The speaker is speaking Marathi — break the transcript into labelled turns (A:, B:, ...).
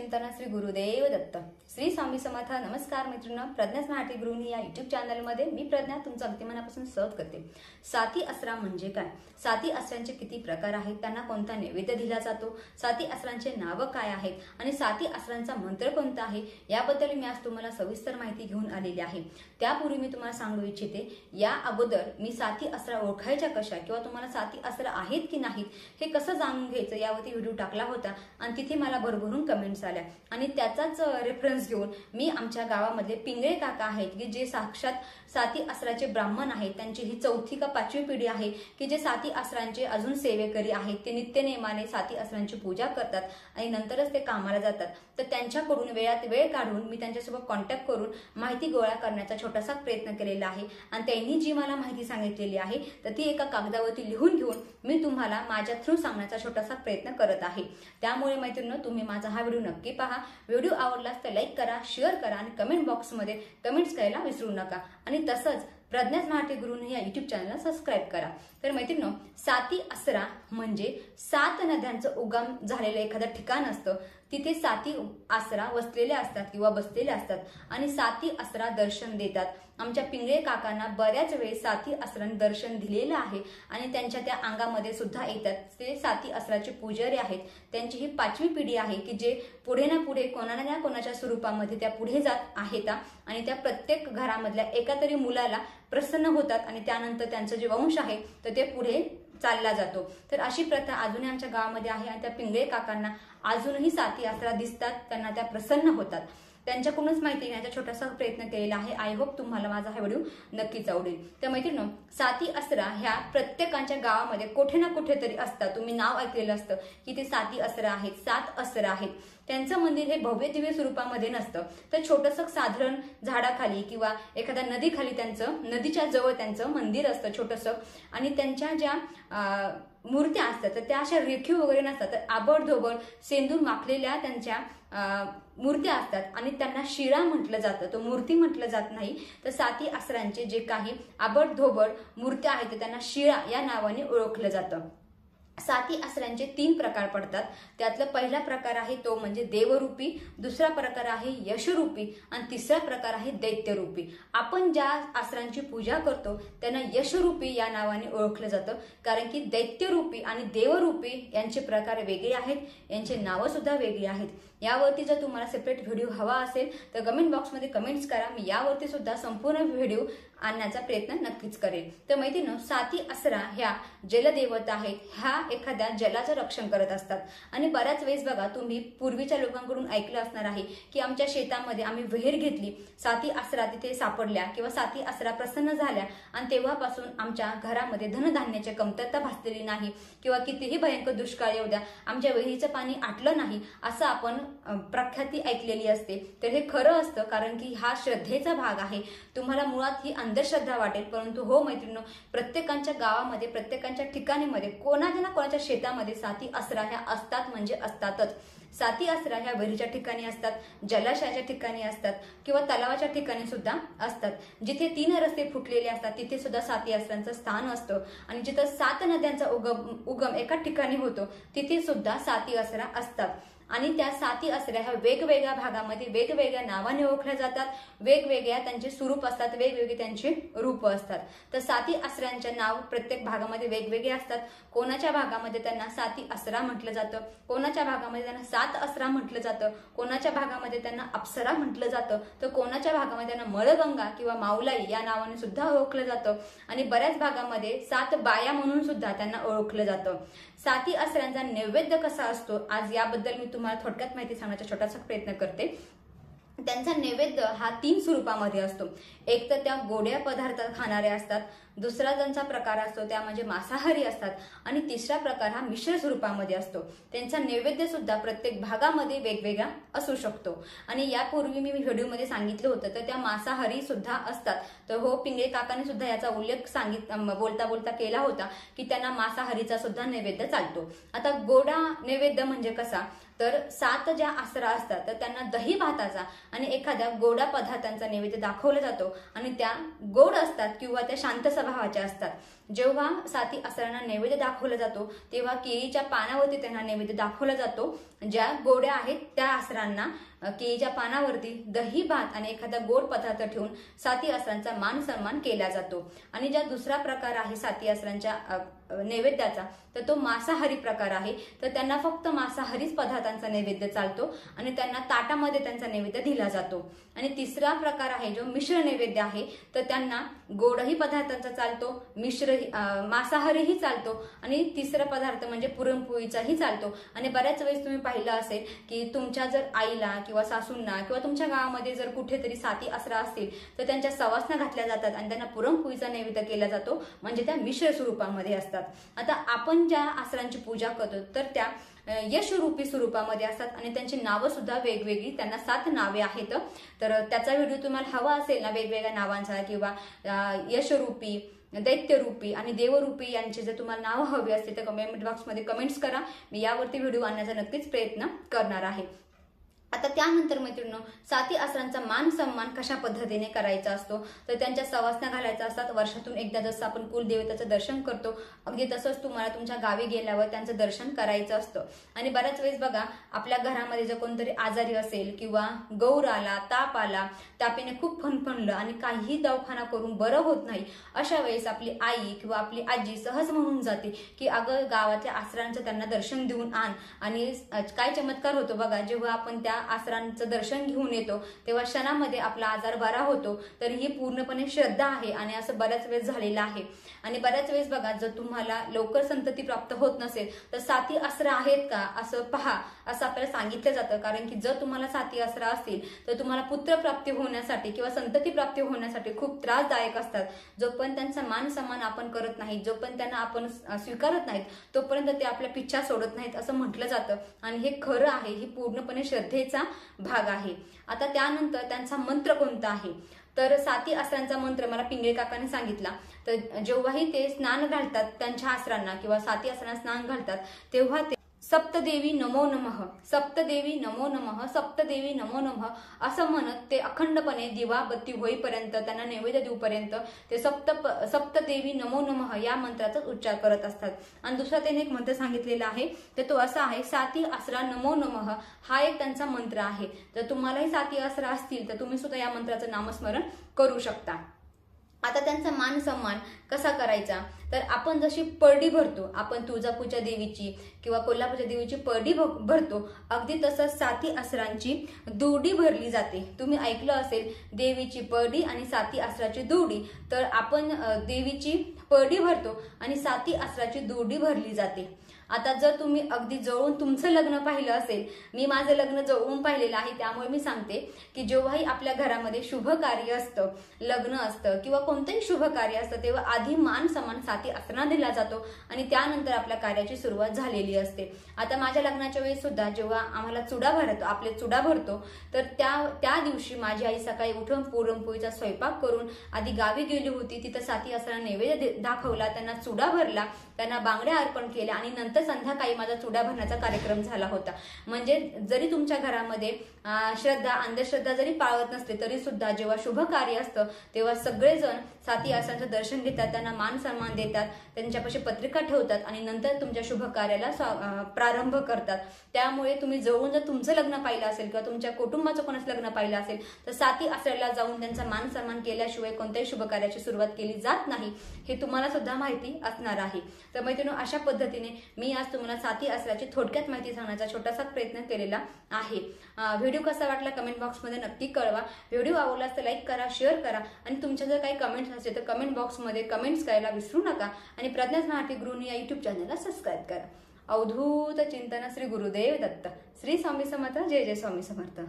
A: चिंतन श्री गुरुदेव दत्त श्री स्वामी समर्थ। नमस्कार मित्रांनो, प्रज्ञाच मराठी गृहिणी या युट्यूब चॅनलमध्ये मी प्रज्ञा तुमचं अगदी मनापासून स्वागत करते। साती असरा म्हणजे काय, साती असऱ्यांचे किती प्रकार आहेत, त्यांना कोणता नैवेद्य दिला जातो, साती असरांचे नाव काय आहेत आणि साती असरांचा मंत्र कोणता आहे याबद्दल मी आज तुम्हाला सविस्तर माहिती घेऊन आलेली आहे। त्यापूर्वी मी तुम्हाला सांगू इच्छिते, या अगोदर मी साती असरा ओळखायच्या कशा किंवा तुम्हाला साती असरा आहेत की नाहीत हे कसं जाणून घ्यायचं यावरती व्हिडिओ टाकला होता आणि तिथे मला भरभरून कमेंट्स आल्या आणि त्याचाच रेफरन्स घेऊन मी आमच्या गावामध्ये पिंगळे काका आहेत की जे साक्षात साती असराचे ब्राह्मण आहेत, त्यांची ही 4थी का 5वी पिढी आहे की जे साती असरांचे अजून सेवेकरी आहेत। ते नित्यनेमाने साती असरांची पूजा करतात आणि नंतरच ते कामाला जातात। तर त्यांच्याकडून वेळात वेळ काढून मी त्यांच्यासोबत कॉन्टॅक्ट करून माहिती गोळा करण्याचा छोटासा प्रयत्न केलेला आहे आणि त्यांनी जी मला माहिती सांगितलेली आहे तर ती एका कागदावरती लिहून घेऊन मी तुम्हाला माझ्या थ्रू सांगण्याचा छोटासा प्रयत्न करत आहे। त्यामुळे मैत्रिणींनो, तुम्ही माझा हा व्हिडिओ नक्की पहा। व्हिडिओ आवडलास तर लाईक करा, शेअर करा आणि कमेंट बॉक्समध्ये कमेंट्स करायला विसरू नका आणि तसंच प्रज्ञाच मराठी गृहिणी या युट्यूब चॅनलला सबस्क्राईब करा। तर मैत्रिणींनो, साती असरा म्हणजे 7 नद्यांचं उगम झालेलं एखादं ठिकाण असतं, तिथे साती असरा वसलेले असतात किंवा बसलेले असतात आणि साती असरा दर्शन देतात। आमच्या पिंगळे काकांना बऱ्याच वेळेस साती असरांनी दर्शन दिलेलं आहे आणि त्यांच्या त्या अंगामध्ये सुद्धा येतात। ते साती असराचे पुजारी आहेत, त्यांची ही 5वी पिढी आहे की जे पुढे ना पुढे कोणाला ना कोणाच्या स्वरूपामध्ये त्या पुढे जात आहेत आणि त्या प्रत्येक घरामधल्या एका तरी मुलाला प्रसन्न होतात आणि त्यानंतर त्यांचं जे वंश आहे तर ते पुढे चालला जातो। तर अशी प्रथा अजूनही आमच्या गावामध्ये आहे आणि त्या पिंगळे काकांना अजूनही साती असरा दिसतात, त्यांना त्या प्रसन्न होतात। त्यांच्याकडूनच माहिती घेण्याचा छोटासा प्रयत्न केलेला आहे। आय होप तुम्हाला माझा हा व्हिडिओ नक्कीच आवडेल। तर मैत्रिणींनो, साती असरा ह्या प्रत्येकाच्या गावामध्ये कुठे ना कुठेतरी असतात। तुम्ही नाव ऐकलेलं असतं की ते साती असरा आहेत, 7 असरा आहेत। त्यांचं मंदिर हे भव्य दिव्य स्वरूपामध्ये नसतं, तर छोटंसं साधारण झाडाखाली किंवा एखाद्या नदीखाली नदीच्या जवळ त्यांचं मंदिर असतं छोटंसं आणि त्यांच्या ज्या मूर्त्या असतात तर त्या अशा रेखीव वगैरे नसतात, तर आबडधोबड सेंदूर माखलेल्या त्यांच्या मूर्त्या असतात आणि त्यांना शिळा म्हटलं जातं, तो मूर्ती म्हटलं जात नाही। तर साती असरांचे जे काही आबडधोबड मूर्त्या आहेत त्यांना शिळा या नावाने ओळखलं जातं। साती असरांचे 3 प्रकार पडतात, त्यातला पहिला प्रकार आहे तो म्हणजे देवरूपी, दुसरा प्रकार आहे यशरूपी आणि तिसरा प्रकार आहे दैत्यरूपी। आपण ज्या असरांची पूजा करतो त्यांना यशरूपी या नावाने ओळखलं जातं, कारण की दैत्यरूपी आणि देवरूपी यांचे प्रकार वेगळे आहेत, यांचे नावं सुद्धा वेगळी आहेत। यावरती जर तुम्हाला सेपरेट व्हिडिओ हवा असेल तर कमेंट बॉक्समध्ये कमेंट्स करा, मी यावरती सुद्धा संपूर्ण व्हिडिओ आणण्याचा प्रयत्न नक्कीच करेल। तर मैत्रिणींनो, साती असरा ह्या जलदेवता आहेत, ह्या एखाद्या जलाचं रक्षण करत असतात आणि बऱ्याच वेळेस बघा तुम्ही पूर्वीच्या लोकांकडून ऐकलं असणार आहे की आमच्या शेतामध्ये आम्ही विहीर घेतली, साती असरा तिथे सापडल्या किंवा साती असरा प्रसन्न झाल्या आणि तेव्हापासून आमच्या घरामध्ये धनधान्याची कमतरता भासलेली नाही किंवा कितीही भयंकर दुष्काळ येऊ द्या आमच्या विहिरीचं पाणी आटलं नाही असं आपण प्रख्याती ऐकलेली असते। तर हे खरं असतं, कारण की हा श्रद्धेचा भाग आहे। तुम्हाला मुळात ही अंधश्रद्धा वाटेल, परंतु हो मैत्रिणींनो, प्रत्येकाच्या गावामध्ये प्रत्येकाच्या ठिकाणीमध्ये कोणाच्या ना कोणाच्या शेतामध्ये साती असरा ह्या असतात म्हणजे असतातच। साती असरा ह्या विहिरीच्या ठिकाणी असतात, जलाशयाच्या ठिकाणी असतात किंवा तलावाच्या ठिकाणी सुद्धा असतात। जिथे 3 रस्ते फुटलेले असतात तिथे सुद्धा साती असरांचं स्थान असतं आणि जिथं 7 नद्यांचा उगम एका ठिकाणी होतो तिथे सुद्धा साती असरा असतात आणि त्या साती असऱ्या ह्या वेगवेगळ्या भागामध्ये वेगवेगळ्या नावाने ओळखल्या जातात, वेगवेगळ्या त्यांचे स्वरूप असतात, वेगवेगळे त्यांचे रूप असतात। तर साती असऱ्यांचे नाव प्रत्येक भागामध्ये वेगवेगळे असतात। कोणाच्या भागामध्ये त्यांना साती असरा म्हटलं जातं, कोणाच्या भागामध्ये त्यांना 7 असरा म्हटलं जातं, कोणाच्या भागामध्ये त्यांना अप्सरा म्हटलं जातं, तर कोणाच्या भागामध्ये त्यांना मळगंगा किंवा माऊलाई या नावाने सुद्धा ओळखलं जातं आणि बऱ्याच भागामध्ये 7 बाया म्हणून सुद्धा त्यांना ओळखलं जातं। साती असऱ्यांचा नैवेद्य कसा असतो आज याबद्दल मी तुम्हाला थोडक्यात माहिती सांगण्याचा छोटासा प्रयत्न करते। त्यांचा नैवेद्य हा 3 स्वरूपामध्ये असतो। एक तर त्या गोड्या पदार्थ खाणारे असतात, दुसरा त्यांचा प्रकार असतो त्या म्हणजे मांसाहारी असतात आणि तिसरा प्रकार हा मिश्र स्वरूपामध्ये असतो। त्यांचा नैवेद्य सुद्धा प्रत्येक भागामध्ये वेगवेगळा असू शकतो आणि यापूर्वी मी व्हिडिओमध्ये सांगितलं होतं तर त्या मांसाहारी सुद्धा असतात। तर हो, पिंगळे काकांनी सुद्धा याचा उल्लेख बोलता बोलता केला होता की त्यांना मांसाहारीचा सुद्धा नैवेद्य चालतो। आता गोडा नैवेद्य म्हणजे कसा, तर 7 ज्या आसरा असतात तर त्यांना दही भाताचा आणि एखाद्या गोडा पदार्थांचा नैवेद्य दाखवला जातो आणि त्या गोड असतात किंवा त्या शांत स्वभावाच्या असतात. जेव्हा 7 आसरांना नैवेद्य दाखवला जातो तेव्हा केळीच्या पानावरती त्यांना नैवेद्य दाखवला जातो. ज्या गोड्या आहेत त्या आसरांना केळीच्या पानावरती दही भात आणि एखादा गोड पदार्थ ठेवून 7 आसरांचा मान सन्मान केला जातो. आणि ज्या दुसरा प्रकार आहे 7 आसरांच्या नैवेद्याचा तर तो मांसाहारी प्रकार आहे. तर त्यांना फक्त मांसाहारीच पदार्थांचा नैवेद्य चालतो आणि त्यांना ताटामध्ये त्यांचा नैवेद्य दिला जातो. आणि तिसरा प्रकार आहे जो मिश्र नैवेद्य आहे तर त्यांना गोडही पदार्थांचा चालतो, मांसाहारीही चालतो आणि तिसरा पदार्थ म्हणजे पुरणपोळीचाही चालतो. आणि बऱ्याच वेळेस तुम्ही पाहिलं असेल की तुमच्या जर आईला किंवा सासूंना किंवा तुमच्या गावामध्ये जर कुठेतरी 7 आसरा असतील तर त्यांच्या सवासना घातल्या जातात आणि त्यांना पुरणपोळीचा नैवेद्य केला जातो, म्हणजे त्या मिश्र स्वरूपामध्ये असतात. आता आपण ज्या आसरांची पूजा करतो तर त्या यशरूपी स्वरूपामध्ये असतात आणि त्यांची नावं सुद्धा वेगवेगळी, त्यांना 7 नावे आहेत. तर त्याचा व्हिडिओ तुम्हाला हवा असेल ना वेगवेगळ्या नावांचा किंवा यशरूपी, दैत्यरूपी आणि देवरूपी यांचे जर तुम्हाला नावं हवी असतील तर कमेंट बॉक्समध्ये कमेंट्स करा. मी यावरती व्हिडिओ आणण्याचा नक्कीच प्रयत्न करणार आहे. आता त्यानंतर मैत्रिणींनो 7 आसरांचा मान सन्मान कशा पद्धतीने करायचा असतो तर त्यांच्या सवासना घालायचा असतात. वर्षातून एकदा जसं आपण कुलदेवताचं दर्शन करतो अगदी तसंच तुम्हाला तुमच्या गावी गेल्यावर त्यांचं दर्शन करायचं असतं. आणि बऱ्याच वेळेस बघा आपल्या घरामध्ये जर कोणतरी आजारी असेल किंवा गौर आला, ताप आला, तापीने खूप फणफणलं आणि काहीही दवाखाना करून बरं होत नाही, अशा वेळेस आपली आई किंवा आपली आजी सहज म्हणून जाते की अगं गावाच्या आसरांचं त्यांना दर्शन देऊन आण. आणि काय चमत्कार होतो बघा, जेव्हा आपण त्या आसरांचं दर्शन घेऊन येतो तेव्हा क्षणामध्ये आपला आजार बरा होतो. तर ही पूर्णपणे श्रद्धा आहे आणि असं बऱ्याच वेळेस झालेलं आहे. आणि बऱ्याच वेळेस बघा जर तुम्हाला लवकर संतती प्राप्त होत नसेल तर 7 आसरा आहेत का असं पहा, असं आपल्याला सांगितलं जातं. कारण की जर तुम्हाला 7 आसरा असतील तर तुम्हाला पुत्रप्राप्ती होण्यासाठी किंवा संतती प्राप्ती होण्यासाठी खूप त्रासदायक असतात. जोपर्यंत त्यांचा मान सन्मान आपण करत नाही, जोपर्यंत त्यांना आपण स्वीकारत नाहीत तोपर्यंत ते आपल्या पिच्छा सोडत नाहीत असं म्हटलं जातं. आणि हे खरं आहे, ही पूर्णपणे श्रद्धेचा भाग आहे. आता त्यानंतर त्यांचा मंत्र कोणता आहे तर 7 आसरांचा मंत्र मला पिंगळे काकांनी सांगितला. तर जेव्हाही ते स्नान घालतात त्यांच्या आसरांना किंवा 7 आसरांना स्नान घालतात तेव्हा ते सप्तदेवी नमो नमः, सप्तदेवी नमो नमः, सप्तदेवी नमो नमः असं म्हणत ते अखंडपणे दिवाबत्ती होईपर्यंत त्यांना नैवेद्य देऊपर्यंत ते सप्तदेवी नमो नमः या मंत्राचाच उच्चार करत असतात. आणि दुसरा त्यांनी एक मंत्र सांगितलेला आहे तर तो असा आहे 7 आसरा नमो नमः, हा एक त्यांचा मंत्र आहे. जर तुम्हालाही 7 आसरा असतील तर तुम्ही सुद्धा या मंत्राचं नामस्मरण करू शकता. आता त्यांचा मान सन्मान कसा करायचा तर आपण जशी परडी भरतो, आपण तुळजापूरच्या देवीची किंवा कोल्हापूरच्या देवीची परडी भरतो अगदी तसंच 7 आसरांची दुर्डी भरली जाते. तुम्ही ऐकलं असेल देवीची परडी आणि 7 आसराची दुर्डी. तर आपण देवीची परडी भरतो आणि 7 आसराची दुर्डी भरली जाते. आता जर तुम्ही अगदी जवळून तुमचं लग्न पाहिलं असेल, मी माझं लग्न जवळून पाहिलेलं आहे त्यामुळे मी सांगते की जेव्हाही आपल्या घरामध्ये शुभ कार्य असतं, लग्न असतं किंवा कोणतंही शुभ कार्य असतं तेव्हा आधी मान सन्मान 7 आसरांना दिला जातो आणि त्यानंतर आपल्या कार्याची सुरुवात झालेली असते. आता माझ्या लग्नाच्या वेळेस सुद्धा जेव्हा आम्हाला चुडा भरतो तर त्या दिवशी माझी आई सकाळी उठून पुरणपोळीचा स्वयंपाक करून आधी गावी गेली होती, तिथं 7 आसरांना नैवेद्य दाखवला, त्यांना चुडा भरला, त्यांना बांगड्या अर्पण केल्या आणि नंतर संध्याकाळी माझा चुडा भरण्याचा कार्यक्रम झाला होता. म्हणजे जरी तुमच्या घरामध्ये श्रद्धा अंधश्रद्धा जरी पाळत नसते तरी सुद्धा जेव्हा शुभ कार्य असतं तेव्हा सगळेजण 7 आसरांचं दर्शन घेतात, त्यांना मान सन्मान देतात, त्यांच्यापाशी पत्रिका ठेवतात आणि नंतर तुमच्या शुभ कार्याला प्रारंभ करतात. त्यामुळे तुम्ही जवळून जर तुमचं लग्न पाहिलं असेल किंवा तुमच्या कुटुंबाचं कोणाचं लग्न पाहिलं असेल तर 7 आसऱ्याला जाऊन त्यांचा मान सन्मान केल्याशिवाय कोणत्याही शुभ कार्याची सुरुवात केली जात नाही, हे तुम्हाला सुद्धा माहिती असणार आहे. तर मैत्रिणी अशा पद्धतीने मी आज तुम्हाला 7 आसराची थोडक्यात माहिती सांगण्याचा छोटासा प्रयत्न केलेला आहे. व्हिडिओ कसा वाटला कमेंट बॉक्समध्ये नक्की कळवा. व्हिडिओ आवडला तर लाईक करा, शेअर करा आणि तुमच्या जर काही कमेंट्स असतील तर कमेंट बॉक्समध्ये कमेंट्स करायला विसरू नका. आणि प्रज्ञाच मराठी गृहिणी या युट्यूब चॅनलला सबस्क्राईब करा. अवधूत चिंतन श्री गुरुदेव दत्त. श्री स्वामी समर्थ. जय जय स्वामी समर्थ.